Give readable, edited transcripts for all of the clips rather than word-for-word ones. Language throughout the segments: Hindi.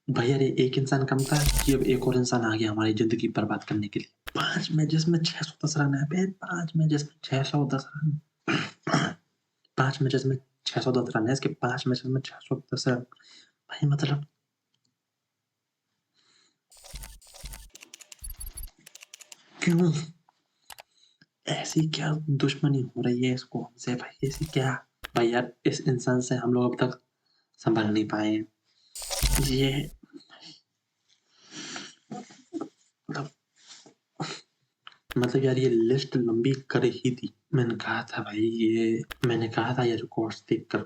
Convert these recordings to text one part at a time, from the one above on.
भाई यार, ये एक इंसान कम था कि अब एक और इंसान आ गया हमारी ज़िंदगी बर्बाद करने के लिए। 5 मैचेस में 610 रन है बे, 5 मैचेस में 610 रन। 5 मैचेस में 610 रन है इसके, 5 मैचेस में 610 रन। भाई मतलब क्यों? ऐसी क्या दुश्मनी हो रही है इसको हमसे भाई, ऐसी क्या? भाई यार, इस इंसान से हम लोग अब तक संभल नहीं पाए हैं। ये मतलब मतलब यार, ये लिस्ट लंबी कर ही दी। मैंने कहा था भाई, मैंने कहा था ये रिकॉर्ड्स देखकर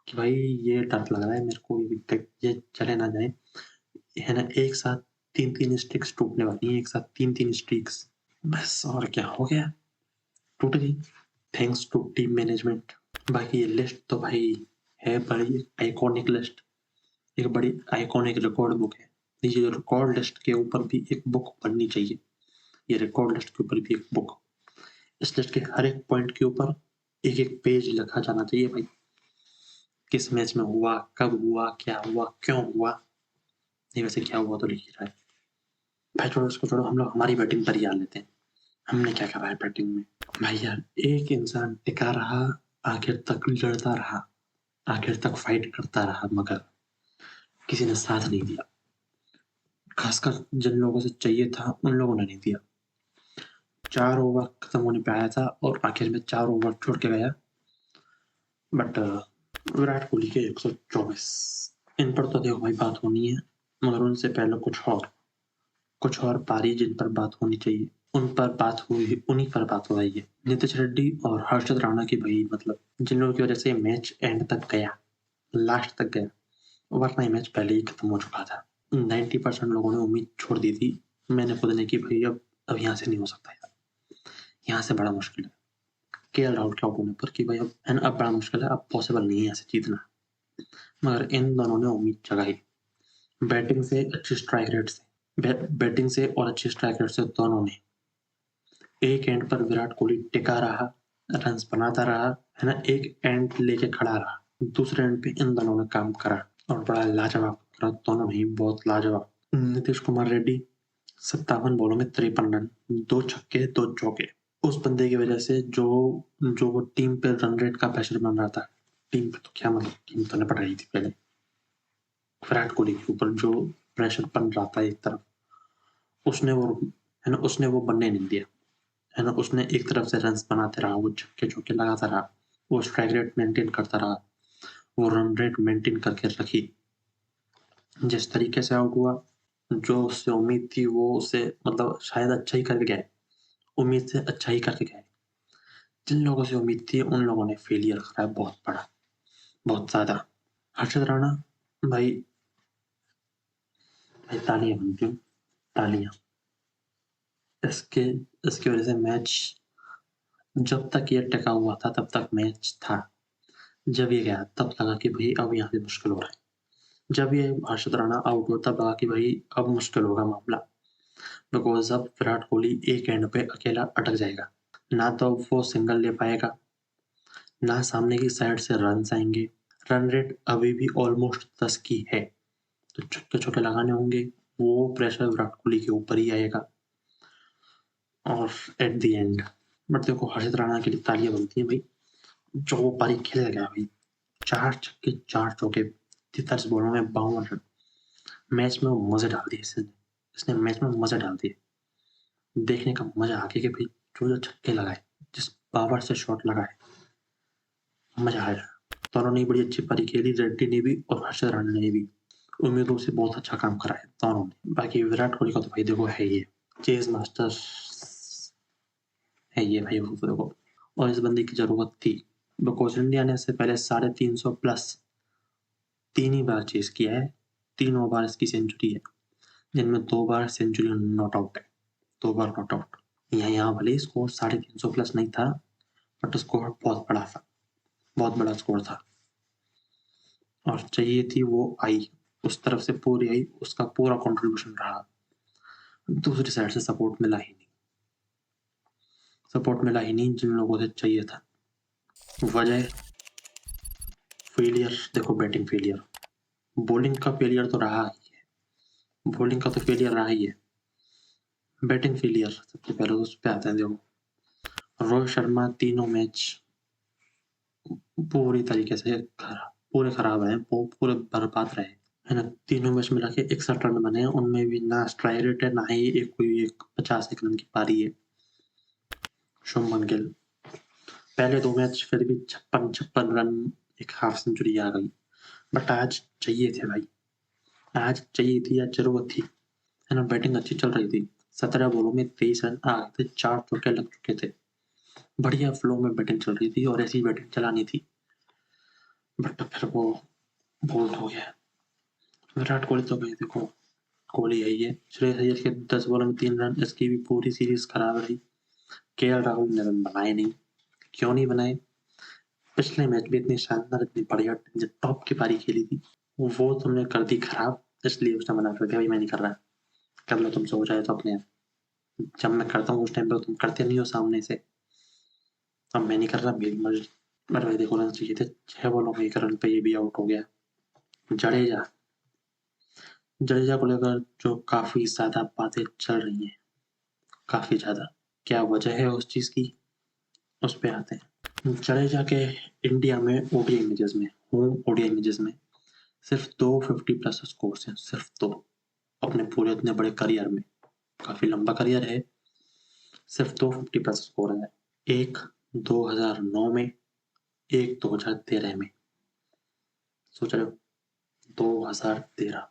कि भाई ये डर लग रहा है मेरे को, ये चले ना जाए, है ना। एक साथ 3-3 स्ट्रिक्स टूटने वाली हैं, एक साथ 3-3 स्ट्रिक्स। बस और क्या हो गया, टूट गई, थैंक्स टू टीम मैनेजमेंट। बाकी ये लिस्ट तो भाई है बड़ी आइकॉनिक लिस्ट, एक बड़ी आइकॉनिक रिकॉर्ड बुक है। ये रिकॉर्ड लिस्ट के ऊपर भी एक बुक बननी चाहिए, ये रिकॉर्ड लिस्ट के ऊपर भी एक बुक। इस लिस्ट के हर एक पॉइंट के ऊपर एक एक पेज लिखा जाना चाहिए भाई, किस मैच में हुआ, कब हुआ, क्या हुआ, क्यों हुआ। नहीं, वैसे क्या हुआ तो लिख ही रहा है भाई। छोड़ो उसको, छोड़ो, हम लोग हमारी बैटिंग पर ही आ लेते हैं। हमने क्या करा है बैटिंग में? भाई यार, एक इंसान टिका रहा, आखिर तक लड़ता रहा, आखिर तक फाइट करता रहा, मगर किसी ने साथ नहीं दिया। खासकर जिन लोगों से चाहिए था उन लोगों ने नहीं दिया। 4 ओवर खत्म होने पे आया था और आखिर में 4 ओवर छोड़ के गया। बट विराट कोहली के 124, इन पर तो देखो भाई बात होनी है, मगर उनसे पहले कुछ और पारी जिन पर बात होनी चाहिए उन पर बात हुई, उन्हीं पर बात हो रही है। नीतीश रेड्डी और हर्षद राणा की भाई, मतलब जिन लोगों की वजह से मैच एंड तक गया, लास्ट तक गया, वरना ये मैच पहले ही खत्म हो चुका था। 90% लोगों ने उम्मीद छोड़ दी थी, मैंने खुद ने, कि भाई अब यहाँ से नहीं हो सकता यार, यहाँ से बड़ा मुश्किल है। केएल राहुल के आउट होने पर कि भाई अब है ना, अब बड़ा मुश्किल है, अब पॉसिबल नहीं है यहाँ से जीतना। मगर इन दोनों ने उम्मीद जगाई, बैटिंग से अच्छी स्ट्राइक रेट से, बैटिंग से और अच्छी स्ट्राइक रेट से दोनों ने। एक एंड पर विराट कोहली टिका रहा, रन बनाता रहा, है ना, एक एंड लेके खड़ा रहा, दूसरे एंड पे इन दोनों ने काम करा और बड़ा लाजवाब करा, दोनों ने ही बहुत लाजवाब। नीतीश कुमार रेड्डी 57 बॉलों में 53 रन, 2 छक्के 2 चौके। उस बंदे की वजह से जो जो वो टीम पे रन रेट का प्रेशर बन रहा था, टीम पे तो क्या, मतलब टीम तो निपट रही थी पहले, विराट कोहली के ऊपर जो प्रेशर बन रहा था एक तरफ, उसने वो, है ना, उसने वो बनने नहीं दिया, है ना। उसने एक तरफ से रन बनाते रहा, वो छक्के चौके लगाता रहा, वो स्ट्राइक रेट मेंटेन करता रहा, वो रन रेट मेंटेन करके रखी। जिस तरीके से आउट हुआ, जो उससे उम्मीद थी वो उससे, मतलब शायद अच्छा ही करके गए, उम्मीद से अच्छा ही करके गए। जिन लोगों से उम्मीद थी उन लोगों ने फेलियर करा है बहुत बड़ा, बहुत ज्यादा। हर्षद राणा भाई, भाई तालियां बनती हूँ, तालियां। इसके इसकी वजह से मैच, जब तक ये टिका हुआ था तब तक मैच था, जब ये गया तब लगा कि भाई अब यहाँ से मुश्किल हो रहा है। जब ये हर्षद राणा आउट हुआ तब लगा कि भाई अब मुश्किल होगा मामला, बिकॉज अब विराट कोहली एक एंड पे अकेला अटक जाएगा, ना तो वो सिंगल ले पाएगा, ना सामने की साइड से रन आएंगे। रन रेट अभी भी ऑलमोस्ट 10 की है, तो छक्के चौके लगाने होंगे, वो प्रेशर विराट कोहली के ऊपर ही आएगा। और एट द एंड, बट देखो, हर्षद राणा के लिए तालियां बनती हैं भाई, जो वो पारी खेल गया भाई, 4 छक्के 4 चौके, 43 बॉलों में 52 रन। मैच में वो मजे डाल दिए इसने, मैच में मजे डाल दिए। देखने का मजा आ गया कि भाई जो जो छक्के लगाए, जिस पावर से शॉट लगाए, मजा आया। दोनों ने बड़ी अच्छी पारी खेली, रेड्डी ने भी और हर्षद राणा ने भी। उम्मीदों से बहुत अच्छा काम करा है दोनों ने। बाकी विराट कोहली का तो भाई देखो है ये चेज मास्टर, है ये भाई, वो तो देखो। और इस बंदे की जरूरत थी, बिकॉज इंडिया ने इससे पहले 350 प्लस 3 ही बार चेज किया है, तीनों बार इसकी सेंचुरी है, जिनमें 2 बार सेंचुरी नॉट आउट है, 2 बार नॉट आउट। यहाँ भले स्कोर 350 प्लस नहीं था, बट स्कोर बहुत बड़ा था, बहुत बड़ा स्कोर था, और चाहिए थी वो आई, उस तरफ से पूरी आई, उसका पूरा कंट्रीब्यूशन रहा। दूसरी साइड से सपोर्ट मिला ही नहीं, सपोर्ट मिला ही नहीं जिन लोगों से चाहिए था। वजह, फेलियर, देखो बैटिंग फेलियर, बॉलिंग का फेलियर तो रहा ही है, बॉलिंग का तो फेलियर रहा ही है, बैटिंग फेलियर सबसे पहले तो उस पे आते हैं। देखो रोहित शर्मा तीनों मैच पूरी तरीके से पूरे खराब रहे, पूरे बर्बाद रहे, है ना। तीनों मैच मिला के 61 रन बने हैं, उनमें भी ना स्ट्राइक रेट है, ना ही एक 50 रन की पारी है। शुभमन गिल पहले 2 मैच फिर भी 56 रन, एक हाफ सेंचुरी आ गई, बट आज चाहिए थे भाई, आज चाहिए थी, आज जरूरत थी, है ना। बैटिंग अच्छी चल रही थी, 17 बॉलों में 23 रन आ गए थे, 4 चौके लग चुके थे, बढ़िया फ्लो में बैटिंग चल रही थी और ऐसी बैटिंग चलानी थी, बट फिर वो बोल्ड हो गया। विराट कोहली तो भाई देखो, कोहली है, श्रेयस अय्यर के 10 बॉलों में 3 रन, इसकी भी पूरी सीरीज खराब रही। केएल राहुल ने रन बनाए नहीं, क्यों नहीं बनाए? पिछले मैच में इतनी शानदार, इतनी बढ़िया टॉप की पारी खेली थी, वो तुमने कर दी खराब, इसलिए उसने मना कर दिया, भाई मैं नहीं कर रहा, कर लो तुम, सोच आए तो अपने। जब मैं करता हूँ उस टाइम पे तुम करते नहीं हो सामने से, अब मैं नहीं कर रहा, मेरी मर्जी। बट भाई देखो, रन चाहिए थे, 6 बॉलों में 1 रन पे ये भी आउट हो गया। जडेजा को लेकर जो काफी ज्यादा बातें चल रही हैं, काफी ज्यादा, क्या वजह है उस चीज की, उस पे आते हैं। जडेजा के इंडिया में ओडीआई मैचेस में, होम ओडीआई मैचेस में सिर्फ 250 प्लस स्कोर हैं, सिर्फ 2, अपने पूरे इतने बड़े करियर में, काफी लंबा करियर है, सिर्फ 250 प्लस स्कोर है। एक 2009 में, एक 2013 में, सोच रहे हो 2013,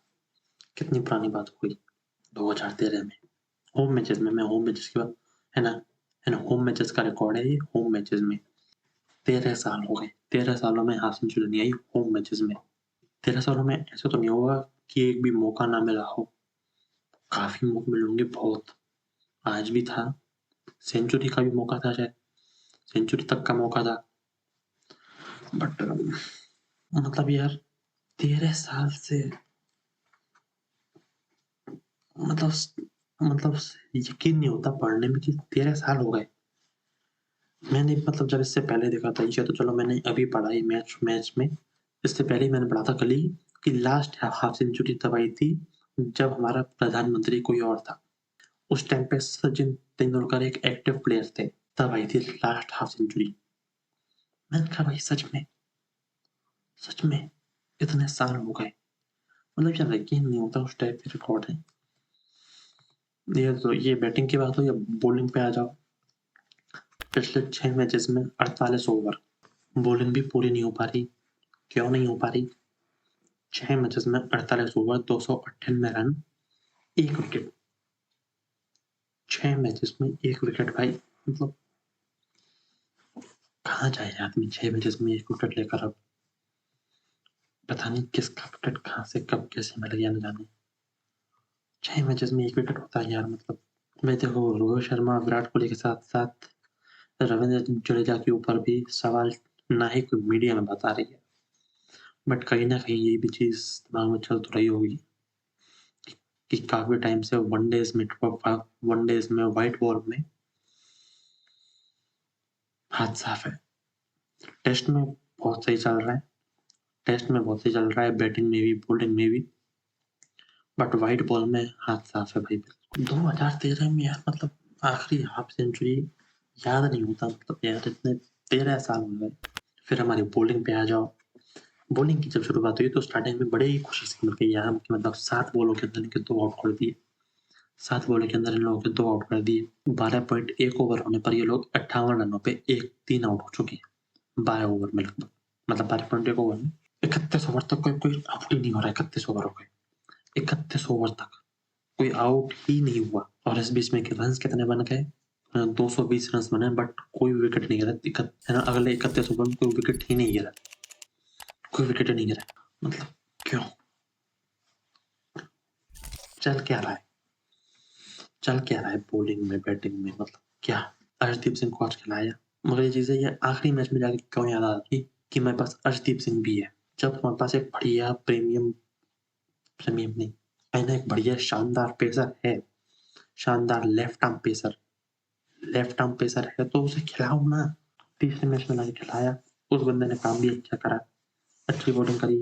कितनी पुरानी बात हो गई। 2013 में होम मैचेस में, मैं होम मैचेस की बात, है ना, होम मैचेस का रिकॉर्ड है ये, होम मैचेस में 13 साल हो गए, 13 सालों में हाफ सेंचुरी नहीं आई होम मैचेस में। 13 सालों में ऐसा तो नहीं होगा कि एक भी मौका ना मिला हो, काफी मौके मिले होंगे, बहुत, आज भी था, सेंचुरी का भी मौका था, शायद सेंचुरी तक का मौका था, बट मतलब यार 13 साल से, मतलब मतलब यकीन नहीं होता पढ़ने में कि 13 साल हो गए। मैंने मतलब जब इससे पहले देखा था ये, तो चलो मैंने अभी पढ़ा ही मैच में, इससे पहले ही मैंने पढ़ा था कल ही कि लास्ट हाफ सेंचुरी तब आई थी जब हमारा प्रधानमंत्री कोई और था, उस टाइम पे सचिन तेंदुलकर एक एक्टिव प्लेयर थे, तब आई थी लास्ट हाफ सेंचुरी। मैंने कहा भाई सच में इतने साल हो गए, मतलब यार यकीन नहीं होता, उस टाइप के रिकॉर्ड है ये। तो ये बैटिंग की बात हो, या बॉलिंग पे आ जाओ, पिछले 6 मैचेस में 48 ओवर, बॉलिंग भी पूरी नहीं हो पा रही, क्यों नहीं हो पा रही? 6 मैचेस में 48 ओवर, 298 रन, 1 विकेट, 6 मैचेस में 1 विकेट भाई, मतलब कहाँ जाए आदमी 6 मैचेस में 1 विकेट लेकर? अब पता नहीं किसका विकेट कहाँ से कब कैसे मिल गया, न जाने। 6 मैचेस में 1 विकेट होता है यार, मतलब मैं देखो रोहित शर्मा विराट कोहली के साथ साथ रविंद्र जडेजा के ऊपर भी सवाल ना ही कोई मीडिया में बता रही है, बट कहीं ना कहीं ये भी चीज दिमाग में चल तो रही होगी कि काफी टाइम से वनडेज में व्हाइट बॉल में हाथ साफ है, टेस्ट में बहुत सही चल रहा है, टेस्ट में बहुत सही चल रहा है, बैटिंग में भी बॉलिंग में भी, बट व्हाइट बॉल में हाथ साफ है भाई। 2013 में यार, मतलब आखिरी हाफ सेंचुरी याद नहीं होता, मतलब यार इतने 13 साल हो गए। फिर हमारी बॉलिंग पे आ जाओ, बॉलिंग की जब शुरुआत हुई तो स्टार्टिंग में बड़े ही खुशी से मिल गई यार, कि मतलब 7 बॉलों के अंदर इनके 2 आउट कर दिए, 7 बॉलों के अंदर इन लोगों के 2 आउट कर दिए, 12.1 ओवर होने पर ये लोग 58 रनों पे 3 आउट हो चुके हैं, 12 ओवर में लगभग, मतलब 12.1 ओवर में 31 ओवर तक कोई आउट ही नहीं हो रहा है, 31 ओवर हो गए, 31 ओवर तक कोई आउट ही नहीं हुआ, और इस बीच में रन कितने बन गए? 220 रन बने, बट कोई विकेट नहीं गिरा, है ना, अगले 31 ओवर में कोई विकेट ही नहीं गिरा, कोई विकेट नहीं गिरा, मतलब क्यों? चल क्या रहा है, चल क्या रहा है बॉलिंग में, बैटिंग में, मतलब क्या? अर्शदीप सिंह को आज खिलाया, मगर ये चीजें ये आखिरी मैच में जाके क्यों याद आती कि मेरे पास अर्शदीप सिंह भी है, जब तुम्हारे पास एक बढ़िया प्रीमियम नहीं, मैंने एक बढ़िया शानदार पेसर है, शानदार लेफ्ट आर्म पेसर है, तो उसे खिलाओ ना। तीसरे मैच में लाके खिलाया, उस बंदे ने काम भी अच्छा करा, अच्छी बॉलिंग करी,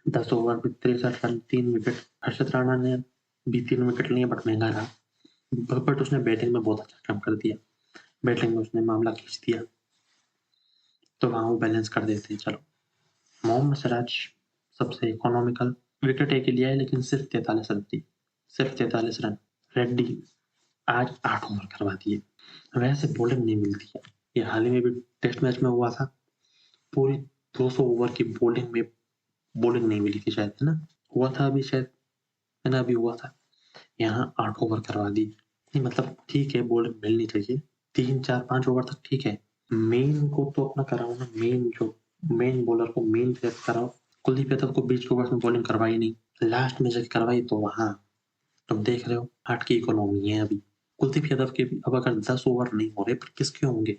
10 ओवर में 63 रन, 3 विकेट। हर्षित राणा ने भी 3 विकेट लिए बट महंगा रहा, बट उसने बैटिंग में बहुत अच्छा काम कर दिया, बैटिंग में उसने मामला खींच दिया, तो वहाँ वो बैलेंस कर देते हैं। चलो, मोहम्मद सिराज सबसे इकोनॉमिकल, विकेट एक ही लिया है लेकिन सिर्फ 43 रन थी, सिर्फ 43 रन। रेड्डी आज 8 ओवर करवा दिए, वैसे बॉलिंग नहीं मिलती है, ये हाल ही में भी टेस्ट मैच में हुआ था, पूरी 200 ओवर की बॉलिंग नहीं मिली थी शायद, है ना, हुआ था अभी शायद, है ना, अभी हुआ था, यहाँ 8 ओवर करवा दी। नहीं मतलब ठीक है, बॉलिंग मिलनी चाहिए, 3 4 5 ओवर तक ठीक है, मेन को तो अपना कराओ ना, मेन बॉलर को मेन प्लेयर कराओ। कुलदीप यादव को 20 ओवर में बॉलिंग करवाई नहीं, लास्ट में जब करवाई तो वहां तुम देख रहे हो 8 की इकोनॉमी है अभी। कुलदीप यादव के भी अब अगर 10 ओवर नहीं हो रहे पर किसके होंगे,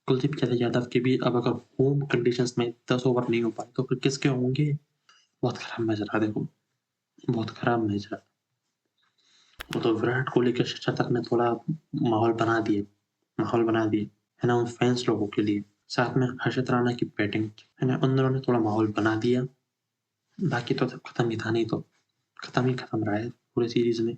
कुलदीप यादव के भी अब अगर होम कंडीशंस में 10 ओवर नहीं हो पाए तो फिर किसके होंगे। बहुत खराब मैच रहा, देखो बहुत खराब मैच रहा। वो तो विराट कोहली के शतक ने थोड़ा माहौल बना दिए, है ना, उन फैंस लोगों के लिए, साथ में हर्षित राणा की बैटिंग, है ना, उन दोनों ने थोड़ा माहौल बना दिया। बाकी तो खत्म ही था, नहीं तो खत्म रहा है पूरे सीरीज में।